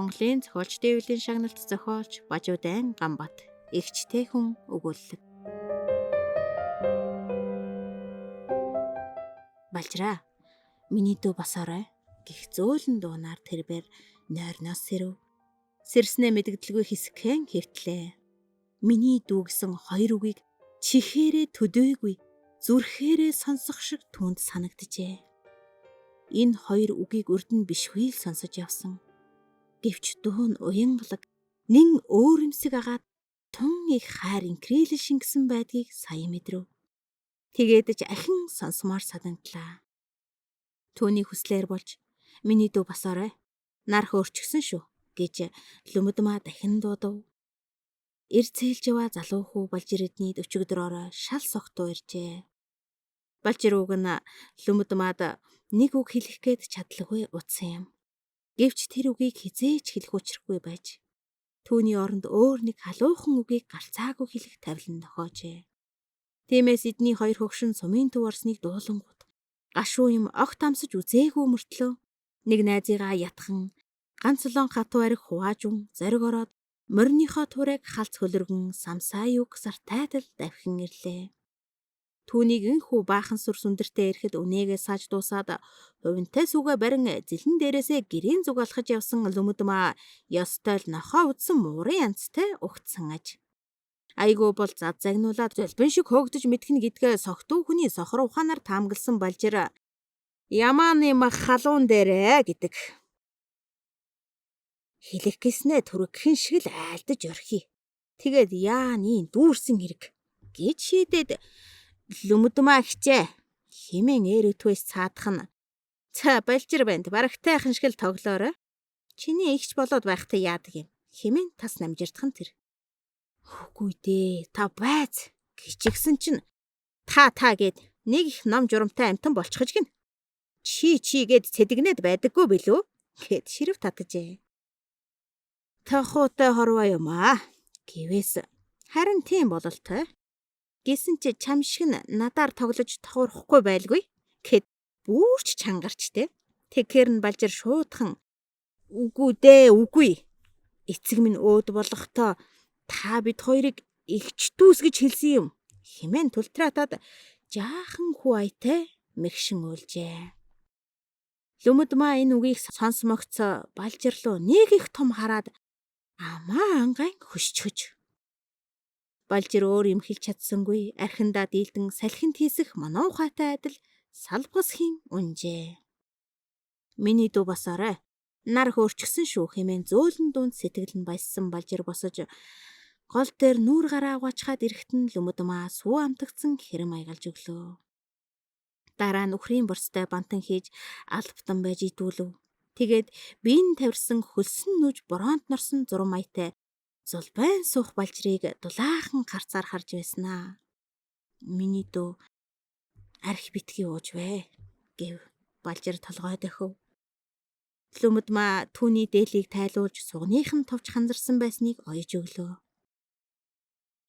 Монголын зохиолчдын үеийн шагналт зохиолч Бажуудайн Гамбат эгчтэй хүн өгүүлэлт. Балжраа, миний дүү босоорой гих зөөлөн дуунаар тэрбээр нойрноос сэрв. Сэрснээ мэдгдэлгүй хэсгхэн хэвтлээ. Миний дүү гэсэн хоёр үгийг чихээрээ төдөөгүй, зүрхээрээ сонсох шиг түүнд санагджээ. Энэ хоёр үгийг урд нь бишгүй л сонсож явсан. Гэвч дүү нь уянгалаг, нэн өөрөмсөг агаад тун их хайр инкрилэн шингэсэн байдгийг сая мэдрэв. Тэгээд ч ахин сонсомоор санагдлаа. Түүний хүслээр болж миний дүү босоорой. Нар хөөрчихсөн шүү гэж Лүмүдмаа дахин дуудав. Ирцээлж яваа залуу хүү Балжир эдний өчигдрөөрөө шал согтуу иржээ. Балжир уг нь Лүмүдмаад нэг үг хэлэх гээд чадлагүй утсан юм. Гэвч тэр үгийг хизээж хэлэх учиргүй байж түүний оронд өөр нэг халуухан үгийг гарцаагүй хэлэх тавилан тохиожээ. Тиймээс эдний хоёр хөгшин сумын төв орсныг дуулангууд гашуу юм огт амсаж үзээгүй мөртлөө нэг найзыгаа ятхан ганц лон хатуу ариг хуваажун зориг ороод морийнхоо туурайг халц хөлөргөн самсаа юг сартайтал давхин ирлээ. Түүнийг энхүү баахан сүр сүндэртэй ирэхэд үнээгээ сааж дуусаад хувинтай сүгэ барин зэлэн дээрээсээ гэрийн зүг алхаж явсан Лүмүдмаа ёстой л нохоо үдсэн муурын янзтай угтсан аж. Айгуу бол зад загнуулаад золбин шиг хөөгдөж мэдхнэ гэдгээ согтуу хүний сохор ухаанаар таамагласан Балжир ямааны мах халуун дээрээ гэдэг. Хэлэх гэснээ түрэгхэн шиг л айлдаж орхий. Тэгээд яаны дүүрсэн хэрэг гэж шийдээд Лүмүдмаа хичээ химэн ээрөтвэс цаадах нь. За Балжир банд барагтайхан шиг л тоглоорой. Чиний ихч болоод байхтай яадаг юм. Химэн тас намжирдах нь тэр. Үгүй дээ, та байц гिचгсэн чинь та гэд нэг их ном журамтай амтан болчихж гин. Чи гэд цэдэгнээд байдаггүй билүү гэд ширв татжээ. Тахуутай хорвоо юм аа гэвээс харин тийм бололтой. Гэсэн чи чам шиг нь надаар тоглож тохуурахгүй байлгүй гэд бүрч чангарч те. Тэгэхээр нь Балжир шуудхан үгүй дээ үгүй. Эцэг минь өөд болохтой та бид хоёрыг игч дүүс гэж хэлсэн юм. Химэн тултраатаад жаахан хуайтай мэгшин уйлжээ. Лүмүдмаа энэ үгийг сонсмогц Балжир руу нэг их том хараад амаа ангайн хөшчөж. Балжир өөр юм хэлж чадсангүй архиндаа дийлдэн салхинд хийсэх манаа ухаатай адил салбгасхийн унжээ. Миний дүү босоорой. Нар хөөрчихсөн шүү хэмээн зөөлөн дунд сэтгэл нь баяссан Балжир босож гол дээр нүүр гараа угаачхаад ирэхтэн Лүмүдмаа сүү амтагдсан хэрэм айгалж өглөө. Дараа нь үхрийн борцтой бантан хийж албтан байж идүүлв. Тэгээд биеийн тавирсан хөлсөн нүж боронд норсон зурм маятай зулбайн суух Балжирыг дулаахан гарцаар харж байснаа. Миний дүү арх битгий ууж вэ гэв Балжир толгой дөхөв. Лүмүдмаа түүний дээлийг тайлуулж сугныхан товч ханзарсан байсныг ойж өглөө.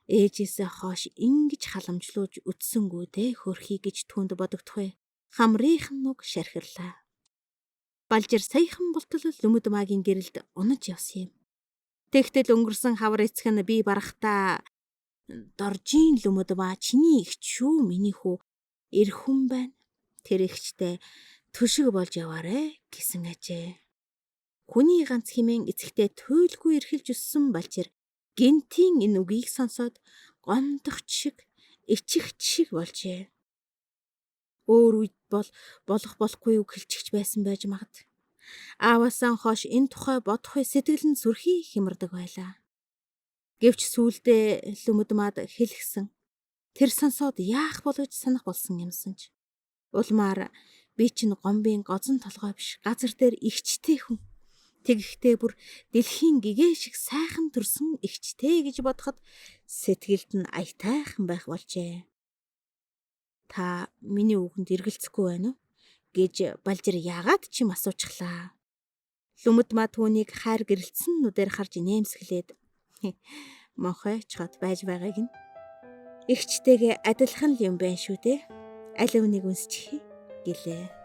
Ээжээсээ хойш ингэж халамжлуулж үтсэнгүү дээ хөрхий гэж түүнд бодогдох. Хамрынхан нүг шархирлаа. Балжир саяхан болтол Лүмүдмаагийн гэрэлд унаж явсан юм. Тэгтэл өнгөрсөн хавар эцэг нь би барахтаа доржийн Лүмүдмаа чиний ихч шүү миний хүү эр хүн байна. Тэр ихчтэй төшиг болж яваарэ гэсэн ажээ. Хүний ганц химэн эцэгтэй туйлгүй эрхэлж өссөн Балжир гинтийн энэ үгийг сонсоод гомдохч шиг ичихч шиг болжээ. Өөр үед бол болох болохгүй үг хэлчихж байсан байж магад. Ааваасаа хойш энэ тухай бодох сэтгэл нь сүрхий хямардаг байлаа. Гэвч сүүлдээ Лүмүдмаад хэлгсэн. Тэр сонсоод яах бол гэж санах болсон юмсан ч. Улмаар би чинь гомбын гозон толгой биш газар дээр игчтэй хүн. Тэгэхдээ бүр дэлхийн гэгээ шиг сайхан төрсөн игчтэй гэж бодоход сэтгэлд нь аятайхан байх болжээ. Та миний үгэнд эргэлзэхгүй байна уу гэж Балжир яагаад ч юм асуучихлаа. Лүмүдмаа түүнийг хайр гэрэлтсэн нүдээр харж нэмсгэлээд монхойчхот байж байгааг нь игчтэйгээ адилхан л юм байна шүү дээ. Алив нэг үнсчихье гэлээ.